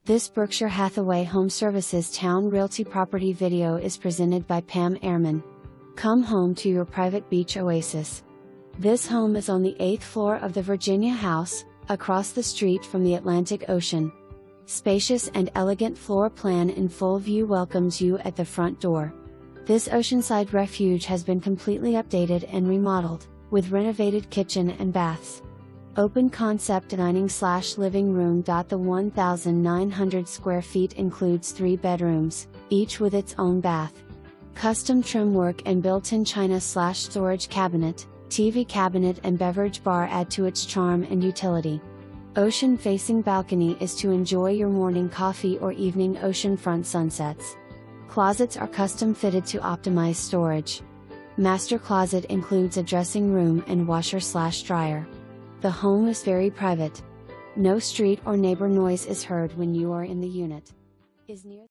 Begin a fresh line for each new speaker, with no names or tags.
This Berkshire Hathaway HomeServices Towne Realty property video is presented by Pam Ehrman. Come home to your private beach oasis. This home is on the 8th floor of the Virginia house, across the street from the Atlantic Ocean. Spacious and elegant floor plan in full view welcomes you at the front door. This oceanside refuge has been completely updated and remodeled, with renovated kitchen and baths. Open concept dining/living room. The 1,900 square feet includes 3 bedrooms, each with its own bath. Custom trim work and built-in china/storage cabinet, TV cabinet and beverage bar add to its charm and utility. Ocean-facing balcony is to enjoy your morning coffee or evening oceanfront sunsets. Closets are custom fitted to optimize storage. Master closet includes a dressing room and washer/dryer. The home is very private. No street or neighbor noise is heard when you are in the unit. Is near